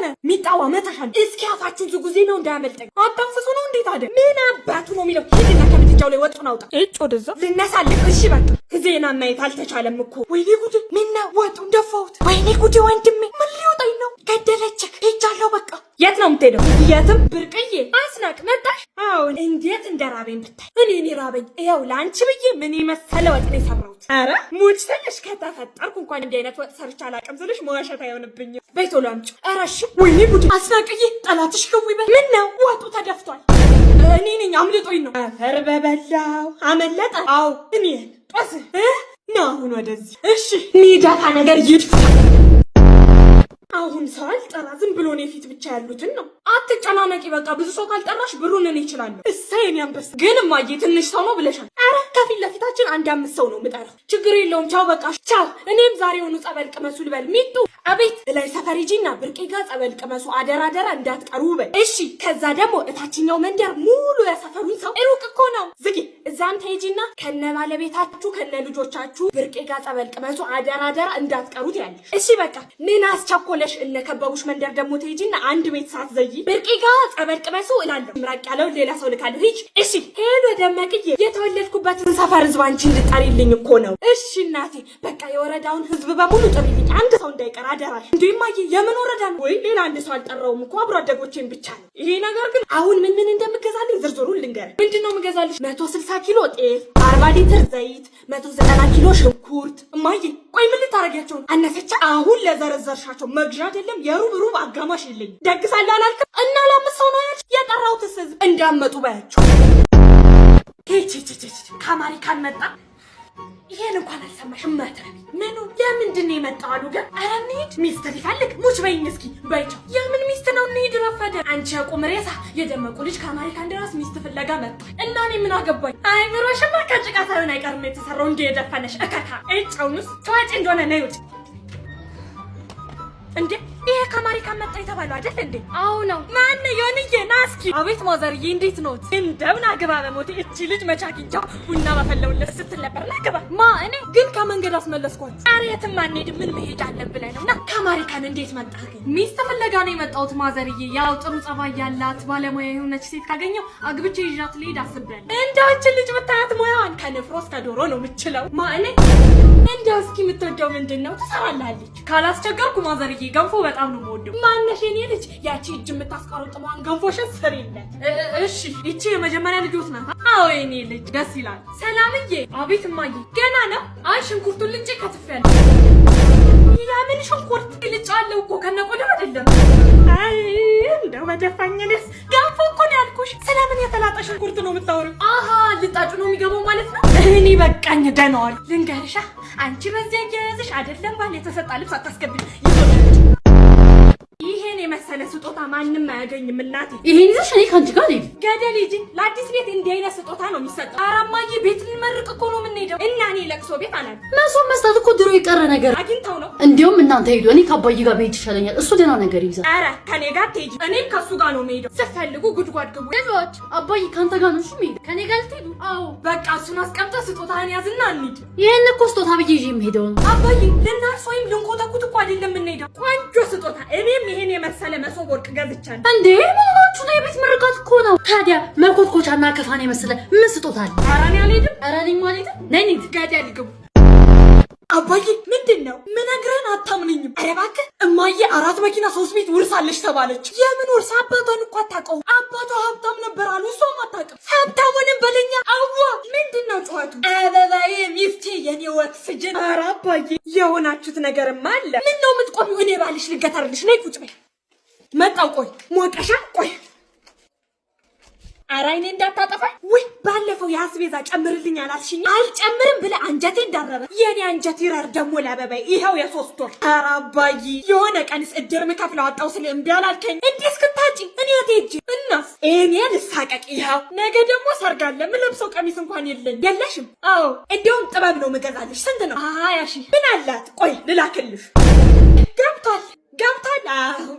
አንተነ ሚጣዋ መታሻን እስኪ አፋችሁ ዝጉዜ ነው እንዳያመልጠኝ አታንፈሱ ነው እንዴት አደ ምን አባቱ ነው የሚለው ሂድና ከምትጃው ላይ ወጡን አውጣ እጭ ወደዛ ልነሳልህ እሺ በቃ ዜና ማየት አልተቻለም እኮ ወይኔ ጉድ ምና ወጡን ደፋውት ወይኔ ጉድ ወንድሜ ምን ሊወጣኝ ነው ገደለችክ ሄጃለሁ በቃ የት ነው የምትሄደው የትም ብርቅዬ አስናቅ መጣሽ አሁን እንዴት እንደራበኝ ብታይ እኔ ራበኝ ይኸው ላንቺ ብዬ ምን ይመሰለ ወጥ ነው የሰራሁት ኧረ ሙች ስለሽ ከተፈጠርኩ እንኳን እንዲህ አይነት ወጥ ሰርቻ አላውቅም ስልሽ መዋሸት አይሆንብኝ በይቶሎ አምጪ ኧረ እሺ ወይኔ ጉድ አስናቅዬ ጠላትሽ ክው ይበል ምን ነው ወጡ ተደፍቷል እኔ ነኝ አምልጦኝ ነው አፈር በበላው አመለጠ አዎ እኔ ጦስ ነው አሁን ወደዚህ እሺ ኒዳታ ነገር ይድፋ አሁን ሰው አልጠራ ዝም ብሎ ነው ፊት ብቻ ያሉትን ነው አትጨናነቂ በቃ ብዙ ሰው ካልጠራሽ ብሩን እኔ እችላለሁ እሰይ እኔ አንበስ ግን ማዬ ትንሽ ሰው ነው ብለሻል አረ ከፊት ለፊታችን አንድ 5 ሰው ነው የምጠራው ችግር የለውም ቻው በቃ ቻው እኔም ዛሬውኑ ጸበል ቅመሱ ልበል ሚጡ አቤት ላይ ሰፈር ሂጂና ብርቄ ጋር ጸበል ቅመሱ አደራ እንዳትቀሩ በል እሺ ከዛ ደግሞ እታችኛው መንደር ሙሉ ያሰፈሩን ሰው ሩቅ እኮ ነው ዝጊ እዛም ተሄጂና ከነ ባለቤታችሁ ከነ ልጆቻችሁ ብርቄ ጋር ጸበል ቅመሱ አደራ እንዳትቀሩት ያለሽ እሺ በቃ ምን አስቸኮለሽ እነ ከበቡሽ መንደር ደግሞ ተሄጂና አንድ ቤት ሰዓት ዘይ ብርቄ ጋር ጸበል ቅመሱ እላለሁ ምራቅ ያለው ሌላ ሰው ልካለሁ ሂጂ እሺ ሄሎ ደመቅዬ የተወለድኩበትን ሰፈር ህዝብ አንቺ እንድጠሪልኝ እኮ ነው እሺ እናቴ በቃ የወረዳውን ህዝብ በሙሉ ጥሪልኝ አንድ ሰው እንዳይቀር አደራሽ እንዴ ማዬ የምን ወረዳ ነው ወይ ሌላ አንድ ሰው አልጠራውም እኮ አብሮ አደጎቼን ብቻ ነው ይሄ ነገር ግን አሁን ምን እንደምገዛልኝ ዝርዝሩን ልንገር ምንድነው ምገዛልሽ 160 ኪሎ ጤፍ 40 ሊትር ዘይት 190 ኪሎ ሽንኩርት ማዬ ቆይ ምን ልታረጋቸው አነሰች አሁን ለዘረዘርሻቸው መግዣ አይደለም የሩብ አጋማሽ ይልኝ ደግሳለሁ አላልከ እና ለምሰው ነው የጠራውትስ እንዳመጡ ባያቸው ከአሜሪካን መጣ ይሄን እንኳን አልሰማሽም ማተረቢ ምኑ ለምንድን ነው የመጣው አሉ ጋር አረንይት ሚስት ሊፈልግ ሙች በይኝ እስኪ ባይቻው የምን ሚስት ነው እንሂድ ረፈደ አንቺ ቁምሬሳ የደመቁ ልጅ ከአሜሪካን ድረስ ሚስት ፍለጋ መጣ እና እኔ ምን አገባኝ አይምሮሽማ ከጭቃ ሳይሆን አይቀርም የተሰራው እንደ የደፈነሽ እከካ እጫውንስ ተዋጭ እንደሆነ ነው ይውጭ እንዴ ይሄ ከአሜሪካን መጣ የተባለው አይደል እንዴ አው ነው ማን የሆነዬ ናስኪ አቤት ማዘርዬ እንዴት ነው እንደምን አገባ በሞት እቺ ልጅ መቻኪንቻው ቡና ባፈለውለት ስትል ነበር ናገባ ማ እኔ ግን ከመንገድ አስመለስኳት አሬትም አንሄድ ምን መሄድ አለብለን ነውና ከአሜሪካን እንዴት መጣ ሚስት ፍለጋ ነው የመጣሁት ማዘርዬ ያው ጥሩ ጸባይ ያላት ባለሙያ የሆነች ሴት ካገኘው አግብቼ ይዣት ልሄድ አስቤያለሁ እንደው እቺ ልጅ ብታያት ሙያዋን ከንፍሮስ ከዶሮ ነው የምትችለው ማ እኔ እንደው እስኪ የምትወደው ምንድነው ትሰራላለች ካላስቸገርኩ ማዘርዬ ገንፎ በጣም ነው የምወደው ማነሽ የኔ ልጅ ያቺ እጅ የምታስቀርጥማን ገንፎሽን ስሪለት እሺ እቺ የመጀመሪያ ልጆት ናት አዎ የኔ ልጅ ደስ ይላል ሰላምዬ አቤት እማዬ ገና ነው አይ ሽንኩርቱን ልጬ ከትፌያለሁ ያምን ሽንኩርት ልጫለው እኮ ከነቆዳ አይደለም አይ እንደው በደፋኝልስ ገንፎ እኮ ነው ያልኩሽ ስለምን የተላጠ ሽንኩርት ነው የምታወሪው አሃ ልጣጩ ነው የሚገባው ማለት ነው እኔ በቃኝ ደናዋል ልንገርሻ አንቺ በዚያ ያያዝሽ አይደለም ባል የተሰጣ ልብስ አታስገብኝ ይሄን የመሰለ ስጦታ ማንንም አያገኝም እናቴ ይሄን ይዘሽ እኔ ካንቺ ጋር ነኝ ገደል ሂጂ ለአዲስ ቤት እንዲህ አይነት ስጦታ ነው የሚሰጠው አራማዬ ቤት ልንመርቅ እኮ ነው የምንሄደው እና እኔ ለቅሶ ቤት አላል መሶብ መስጠት እኮ ድሮ የቀረ ነገር አግኝተው ነው እንዴውም እናንተ ሄዱ እኔ ከአባዬ ጋር መሄድ ይሻለኛል እሱ ደህና ነገር ይይዛል ኧረ ከኔ ጋር ትሄጂ እኔም ከሱ ጋር ነው የምሄደው ስትፈልጉ ጉድጓድ ግቡ ልጆች አባዬ ካንተ ጋር ነው እሺ የምሄድ ከኔ ጋር ልትሄዱ አዎ በቃ እሱን አስቀምጠህ ስጦታህን ያዝና እንሂድ ይሄን እኮ ስጦታ ብዬ ይዤ የምሄደው አባዬ ልናርስ ወይም ልንኮተኩት እኮ አይደለም የምንሄደው ቆንጆ ስጦታ እኔም ይሄን የመሰለ መሶብ ወርቅ ገዝቻለሁ እንዴ ማማችሁ ነው የቤት ምርቃት እኮ ነው ታዲያ መኮትኮቻና ከፋን የመሰለ ምን ስጦታ አለ ኧረ እኔ አልሄድም ኧረ እኔ ማለት ነኝ ገደል ግቡ አባዬ ምንድነው ምነግርህን አታምነኝም ኧረ እባክህ እማዬ 4 መኪና 3 ቤት ውርሳለሽ ተባለች የምን ውርስ አባቷን እኮ አታውቀውም አባቷ ሀብታም ነበር አሉ እሷም አታውቅም ሀብታሙንም በለኛ አዋ ምንድነው ጨዋቱ አበባዬ ሚስቴ የኔ ወክስጅን ኧረ አባዬ የሆናችሁት ነገርማ አለ ምነው የምትቆሚው እኔ ባልሽ ልገተርልሽ ነይ ቁጭ በይ መጣው ቆይ ሞቀሻ ቆይ አራይኔ እንዳታጠፋኝ ወይ ባለፈው ያስቤዛ ጨምርልኝ አላልሽኝ አልጨምርም ብለ አንጀቴ እንዳረበ የኔ አንጀት ይረር ደሞ ለበበይ ይሄው የ3 ወር አራባይ የሆነ ቀንስ እድር ምከፍለው አጣው ስለ እምቢ አላልከኝ እንዴ እስክታጪ እኔ አትሄጂ እናስ እኔ ልሳቀቅ ይሄው ነገ ደሞ ሰርጋለ ምለብሰው ቀሚስ እንኳን የለሽም አዎ እንደውም ጥበብ ነው መገዛልሽ ስንት ነው 20 ሺህ ምን አላት ቆይ ልላክልሽ ገብታል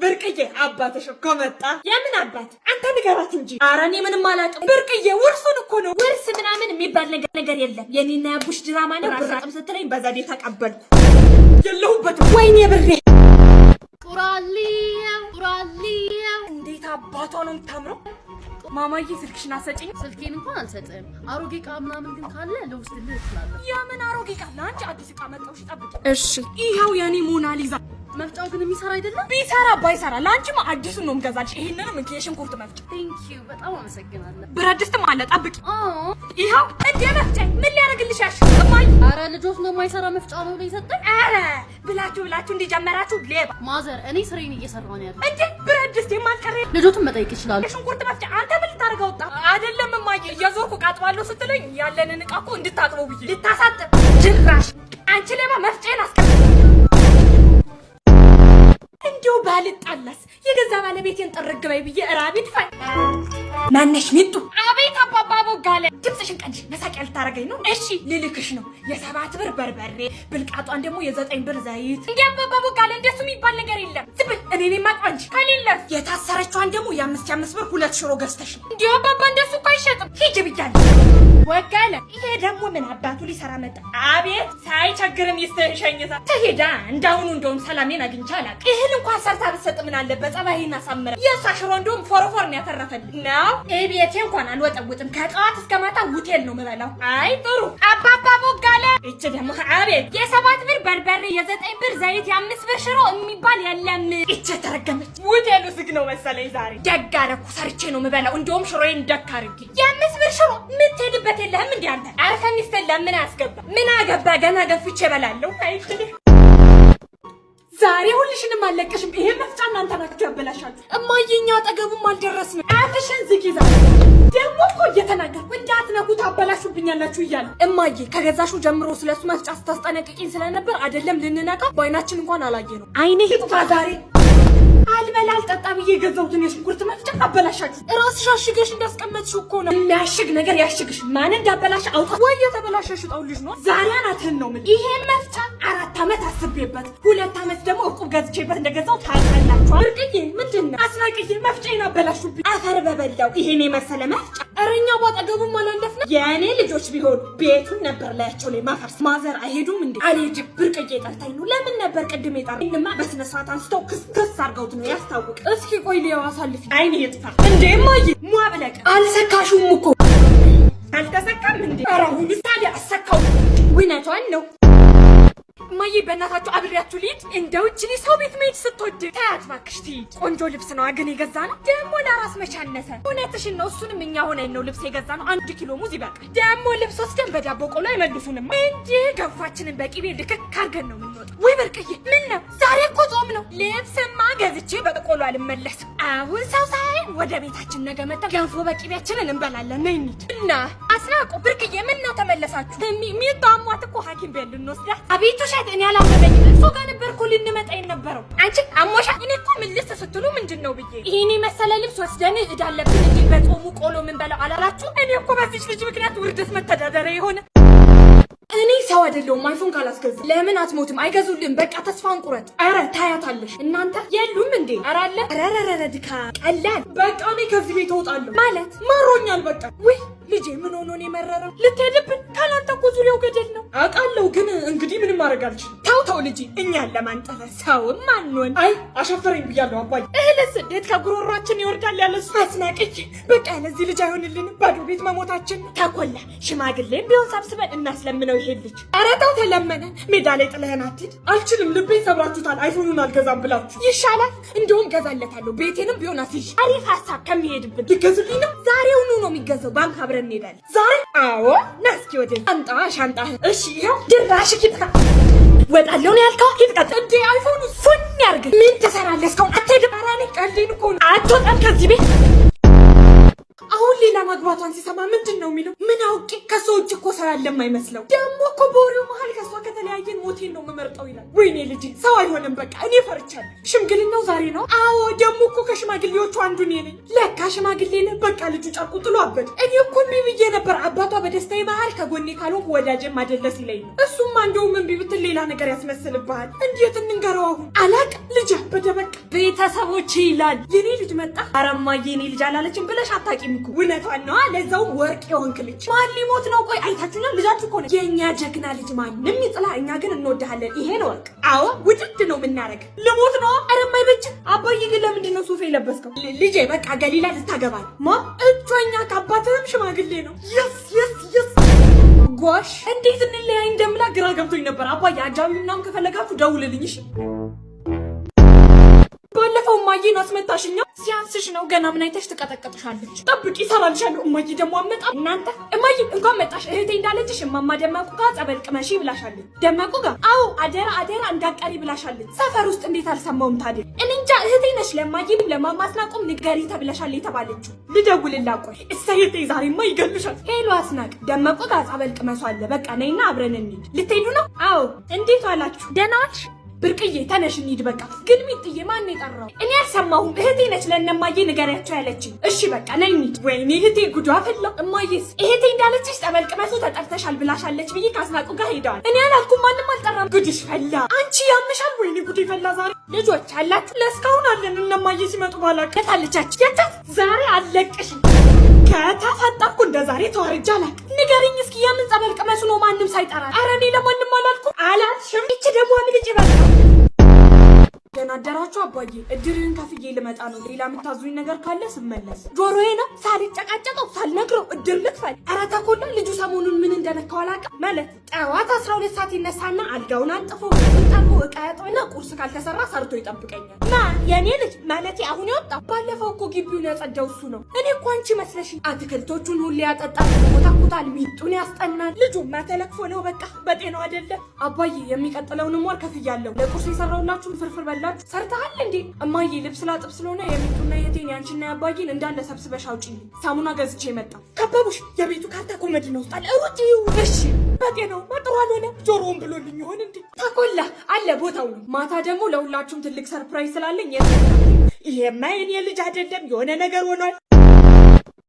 ብርቅዬ አባትሽ እኮ መጣ የምን አባት አንተ ንገራት እንጂ ኧረ እኔ ምንም አላውቅም ብርቅዬ ውርሱን እኮ ነው ውርስ ምናምን የሚባል ነገር የለም የኔና ያቡሽ ድራማ ነው ብራጥም ስትለኝ በዛዴ ተቀበልኩ የለሁበት ወይኔ ብሬ ቁራሊ አባቷ ነው የምታምረው። ማማዬ ስልክሽን አሰጪኝ። ስልኬን እንኳን አልሰጥም። አሮጌ ዕቃ ምናምን ግን ካለ ልወስድልህ እችላለሁ። የምን አሮጌ ዕቃ? ለአንቺ አዲስ ዕቃ መጣሁሽ፣ ጠብቂ። እሺ ይኸው የኔ ሞናሊዛ። መፍጫው ግን የሚሰራ አይደለም። ቢሰራ ባይሰራ ለአንቺማ አዲሱን ነው የምገዛልሽ። ይሄንንም የሽንኩርት መፍጫ። ቴንክ ዩ በጣም አመሰግናለሁ። ብረት ድስትም አለ፣ ጠብቂ። ይኸው እንደ መፍጫ ምን ሊያደርግልሽ ያልሽ? እማዬ ኧረ ልጆች ነው የማይሰራ መፍጫ ነው ብለሽ ሰጠኝ። ኧረ ብላችሁ እንዲጀመራችሁ ሌባ። ማዘር እኔ ስሬን እየሰራሁ ነው ያለው። እንዴ ብረት ድስት የማልቀረ ልጆቱን መጠየቅ ይችላል። የሽንኩርት መፍጫ አንተ ምን ልታደርገው ወጣ? አይደለም እማዬ እየዞርኩ ቃጥባለሁ ስትለኝ ያለንን ዕቃ እኮ እንድታጥበው ብዬ ልታሳጥብ። ጅራሽ አንቺ ሌባ መፍጫዬን አስቀምጥ። እንዲሁ ባልጣላስ የገዛ ባለቤቴን ጥርግ በይ ብዬ እራቢት ፋይ ማነሽ ሚጡ። አቤት አባባ ቦጋለ። ድምፅሽን ቀንሽ። መሳቂያ ልታረገኝ ነው? እሺ ልልክሽ ነው። የ7 ብር በርበሬ ብልቃጧን ደግሞ የ9 ብር ዘይት። እንዴ አባባ ቦጋለ እንደሱ የሚባል ነገር የለም። ዝም ብል እኔ ማቋንጂ ከሌለ የታሰረችዋን ደግሞ የ5 ብር 2 ሽሮ ገዝተሽ። እንዴ አባባ እንደሱ እኮ አይሸጥም። ሂጅ ብያለሁ። ወጋለ። ይሄ ደግሞ ምን አባቱ ሊሰራ መጣ? አቤት ሳይቸግርም ይስተሸኝታ ተሄዳ እንዳሁኑ እንደውም ሰላሜን አግኝቻ አላውቅም። እህል እንኳን ሰርታ ብትሰጥ ምን አለበት? ጸባይና ሳምረ የእሷ ሽሮ እንደውም ፎረፎር ነው ያተረፈልኝ ነው። ቤቴ እንኳን አልወጠውጥም። ከጠዋት እስከ ማታ ውቴል ነው የምበላው። አይ ጥሩ አባባ ቦጋለ። እቺ ደግሞ አቤት የ7 ብር በርበሬ የ9 ብር ዘይት የ5 ብር ሽሮ የሚባል የለም። እቺ ተረገመች። ውቴሉ ዝግ ነው መሰለኝ ዛሬ። ደግ አደረኩ ሰርቼ ነው የምበላው። እንደውም ሽሮዬን ደግ አድርጌ የ5 ብር ሽሮ የምትሄድበት የለህም እንዴ አንተ? አርፈን ይስተላ ምን አስገባ ምን አገባ? ገና ገፍቼ እበላለሁ። አይችል ዛሬ ሁልሽንም አለቀሽም። ይሄ መፍጫ እናንተ ናችሁ ያበላሻችሁ። እማዬኛ አጠገቡም አልደረስንም። አፍሽን ዝጊ። ዛሬ ደግሞ እኮ እየተናገርኩ እንዳትነኩ ታበላሹብኛላችሁ እያለ እማዬ ከገዛሹ ጀምሮ ስለሱ መፍጫ ስታስጠነቅቂኝ ስለነበር አይደለም ልንነካ በአይናችን እንኳን አላየ ነው። አይኔ ይጥፋ ዛሬ። አልበላ አልጠጣ ብዬ የገዛሁትን የሽንኩርት መፍጫ አበላሻችሁ። ራስሽ አሽገሽ እንዳስቀመጥሽው እኮ ነው። የሚያሽግ ነገር ያሽግሽ። ማን እንዳበላሽ አውጣ። ወይ የተበላሸሽ ጣው ልጅ ነው። ዛሬ አናትህን ነው ምን። ይሄን መፍጫ 4 ዓመት አስቤበት 2 ዓመት ደግሞ እቁብ ገዝቼበት እንደገዛው ታውቃላችሁ። ብርቅዬ ምንድነው? አስናቅዬ መፍጫዬን አበላሹብኝ። አፈር በበላው። ይሄን የመሰለ መፍጫ እረኛ ባጠገቡም አላለፍነ። የእኔ ልጆች ቢሆን ቤቱን ነበር ላያቸው ላይ ማፈርስ። ማዘር አይሄዱም እንዴ? አልሄድም። ብርቅዬ ጠርታኝ ነው። ለምን ነበር ቅድም የጠራኝ? እንማ በስነ ስርዓት አንስተው ክስ አርገውት ነው ያስታውቅ። እስኪ ቆይ ሊያው አሳልፊ። አይኔ ይጥፋ እንዴ ማይ ሙአብለቅ አልሰካሹም እኮ አልተሰካም እንዴ? አራሁን ታዲያ አሰካው። እውነቷን ነው ማይ። በእናታችሁ አብሬያችሁ ልሂድ። እንደው እቺ ሰው ቤት መሄድ ስትወድ ታያት እባክሽ ትሂድ። ቆንጆ ልብስ ነው ግን የገዛ ነው ደግሞ ለራስ መቻነሰ። እውነትሽን ነው። እሱንም እኛ ሆነን ነው ልብስ የገዛ ነው። 1 ኪሎ ሙዝ ይበቃል። ደግሞ ልብስ ወስደን በዳቦ ቆሎ አይመልሱንም እንዴ? ገንፋችንን በቂቤ ልክክ አድርገን ነው የምንወጣው። ወይ በርቅዬ ምን ነው ዛሬ እኮ ጾም ነው። ልብስማ ገዝቼ በቆሎ አልመለስም። አሁን ሰው ሳይ ወደ ቤታችን ነገ መጣ ገንፎ በቂቤያችንን እንበላለን። ነይ እንሂድ። እና አስናቁ ብርቅዬ ምን ነው ተመለሳችሁ? ሚጣሟት እኮ ሐኪም ቤት ልንወስዳት። አቤቱ ሸት እኔ አላመመኝ። እሱ ጋር ነበር እኮ ልንመጣ የነበረው። አንቺ አሞሻ። እኔ እኮ ምን ልስ ስትሉ ምንድነው ብዬ ይሄኔ መሰለ ልብስ ወስደን እዳለብን እንጂ በጾሙ ቆሎ ምን በላው አላላችሁ? እኔ እኮ በዚች ልጅ ምክንያት ውርደት መተዳደሪያ የሆነ እኔ ሰው አይደለሁም። አይፎን ካላስገዛ ለምን አትሞትም? አይገዙልን። በቃ ተስፋ እንቁረጥ። አረ ታያታለሽ እናንተ የሉም እንዴ? አረ አለ። አረ ድካ ቀላል። በቃ እኔ ከዚህ ቤት እወጣለሁ ማለት ማሮኛል። በቃ ወይ ልጄ ምን ሆኖ ነው የመረረው? ልትሄድብን? ካላንተ እኮ ዙሪያው ገደል ነው አውቃለሁ። ግን እንግዲህ ምንም ማድረግ አልችልም። ተው ልጄ እኛን ለማንጠረ ሰውም አንሆን። አይ አሻፈረኝ ብያለሁ አባዬ። እህልስ እንዴት ከጉሮሯችን ይወርዳል ያለሱ አስናቅኝ። በቃ ለዚህ ልጅ አይሆንልንም። ባዶ ቤት መሞታችን ተኮላ። ሽማግሌም ቢሆን ሰብስበን እናስለምነው ይሄን ልጅ። ኧረ ተው ተለመነ። ሜዳ ላይ ጥለህን አትሂድ። አልችልም። ልቤን ሰብራችሁታል። አይፎኑን አልገዛም ብላችሁ ይሻላል። እንደውም ገዛለታለሁ። ቤቴንም ቢሆን አስይሽ። አሪፍ ሀሳብ ከሚሄድብን ልገዙልኝ ነው። ዛሬውኑ ነው የሚገዛው። ባንክ አብረን እንሄዳለን ዛሬ። አዎ ና እስኪ ወደ ሻንጣ። እሺ ይኸው ድራሽ ኪታ ወጣለው ነው ያልከው። ይጥቀጥ እንዴ አይፎኑ ፉን ያርግ። ምን ትሰራለህ? እስካሁን አትሄድም። ኧረ እኔ ቀልዴን እኮ ነው። አትወጣም ከዚህ ቤት። አሁን ሌላ ማግባቷን ሲሰማ ምንድን ነው የሚለው? ምን አውቄ። ከሰው እጅ እኮ ሰው ያለም አይመስለው። ደግሞ እኮ በወሬው መሀል ከሷ ከተለያየን ሞቴን ነው የምመርጠው ይላል። ወይኔ ልጅ ሰው አይሆንም። በቃ እኔ ፈርቻለሁ። ሽምግልናው ዛሬ ነው። አዎ ደግሞ እኮ ከሽማግሌዎቹ አንዱ እኔ ነኝ። ለካ ሽማግሌ ነኝ። በቃ ልጁ ጨርቁ ጥሎ አበደ። እኔ እኮ ምን ብዬ ነበር? አባቷ በደስታዬ መሀል ከጎኔ ካልሆንኩ ወዳጄም አይደለስ ይለኝ ነው። እሱማ እንደውም እምቢ ብትል ሌላ ነገር ያስመስልብሃል። እንዴት እንንገረው አሁን? አላቅም። ልጅ አበደ በቃ። ቤተሰቦቼ ይላል። የኔ ልጅ መጣ። አረማ የኔ ልጅ አላለችም ብለሽ አታውቂም እኮ። እውነቷን ነዋ። ለዛውም ወርቅ የሆንክ ልጅ። ማን ሊሞት ነው? ቆይ አይታችሁና ልጃችሁ እኮ ነው። የእኛ ጀግና ልጅ ማንም ይጥላ፣ እኛ ግን እንወድሃለን። ይሄ ነው ወርቅ። አዎ ውድድ ነው የምናረግ። ልሞት ነው። ኧረ የማይበጅ አባዬ ግን ለምንድን ነው ሱፍ የለበስከው? ልጄ በቃ ገሊላ ልታገባል። ማ እጮኛ ከአባትህም ሽማግሌ ነው። የስ ጓሽ እንዴት እንለያይ እንደምላ ግራ ገብቶኝ ነበር። አባዬ አጃቢ ምናምን ከፈለጋችሁ ደውልልኝ እሺ። ባለፈው እማዬን አስመታሽኛ። ሲያንስሽ ነው ገና ምን አይተሽ ትቀጠቀጥሻለች። ጠብቂ እሰራልሻለሁ። እማዬ ደግሞ አመጣ። እናንተ እማዬ እንኳን መጣሽ። እህቴ እንዳለችሽ እማማ ደመቁ ጋር ጸበል ቅመሺ ብላሻለች። ደመቁ ጋር? አዎ አደራ እንዳቀሪ ብላሻለች። ሰፈር ውስጥ እንዴት አልሰማውም ታዲያ? እኔ እንጃ። እህቴ ነሽ ለማዬም ለማማስናቁም ንገሪ ተብለሻል የተባለችው። ልደውልላት ቆይ። እሰየቴ ዛሬማ ይገልሻል። ሄሎ አስናቅ፣ ደመቁ ጋር ጸበል ቅመሷ አለ። በቃ ነይና አብረን እንሂድ። ልትሄዱ ነው? አዎ። እንዴት ዋላችሁ? ደህና ዋልሽ? ብርቅዬ ተነሽ እንሂድ በቃ። ግን ሚጥዬ ማን የጠራው? እኔ አልሰማሁም። እህቴ ነች ለእነማዬ ንገሪያቸው ያለችኝ። እሺ በቃ ነይ እንሂድ። ወይኔ እህቴ ጉዷ ፈላ። እማዬስ? እህቴ እንዳለችሽ ጸበል ቅመሱ ተጠርተሻል ብላሻለች ብዬ ከአስናቁ ጋር ሄደዋል። እኔ አላልኩም፣ ማንም አልጠራም። ጉድሽ ፈላ። አንቺ ያምሻል። ወይኔ ጉዴ ፈላ። ዛሬ ልጆች አላችሁ? ለእስካሁን አለን። እነማዬ ሲመጡ ባላ ከታለቻችሁ። የታት ዛሬ አለቅሽ ከተፈጠርኩ እንደ ዛሬ ተዋርጃ አላውቅም። ንገሪኝ እስኪ የምን ጸበል ቅመሱ ነው ማንም ሳይጠራ? ኧረ እኔ ለማንም አላልኩም። አላልሽም? ይቺ ደግሞ ልጅ ይበቃ። ደህና አደራችሁ አባዬ። እድርህን ከፍዬ ልመጣ ነው። ሌላ የምታዙኝ ነገር ካለ ስመለስ። ጆሮዬ ነው ሳልጨቃጨቀው ሳልነግረው እድር ልክፈል። ኧረ ተኮላ ልጁ ሰሞኑን ምን እንደነካው አላውቅም። ማለት ጠዋት 12 ሰዓት ይነሳና አልጋውን አንጥፎ ጠርቦ እቃ ያጥብና ቁርስ ካልተሰራ ሰርቶ ይጠብቀኛል። ማ የኔ ልጅ ማለቴ አሁን ያወጣ። ባለፈው እኮ ግቢውን ያጸዳው እሱ ነው። እኔ እኮ አንቺ መስለሽኝ። አትክልቶቹን ሁሌ ያጠጣል፣ ኮታኮታል፣ ሚጡን ያስጠናል። ልጁማ ተለክፎ ነው በቃ በጤናው አይደለም። አባዬ የሚቀጥለውንም ወር ከፍያለሁ። ለቁርስ የሰራውላችሁን ፍርፍር በላችሁ ሰርተሃል እንዴ? እማዬ ልብስ ላጥብ ስለሆነ የሚጡና የቴን ያንቺና ያባዬን እንዳለ ሰብስበሽ አውጪልኝ። ሳሙና ገዝቼ መጣ። ከበቡሽ የቤቱ ካርታ ኮመድ ነው ውስጣል። ሩጪው እሺ። በጤናው ማጥሩ አልሆነ ጆሮውን ብሎልኝ ይሆን እንዴ? ተኮላ አለ ቦታው ነው። ማታ ደግሞ ለሁላችሁም ትልቅ ሰርፕራይዝ ስላለኝ ይሄማ የኔ ልጅ አይደለም የሆነ ነገር ሆኗል።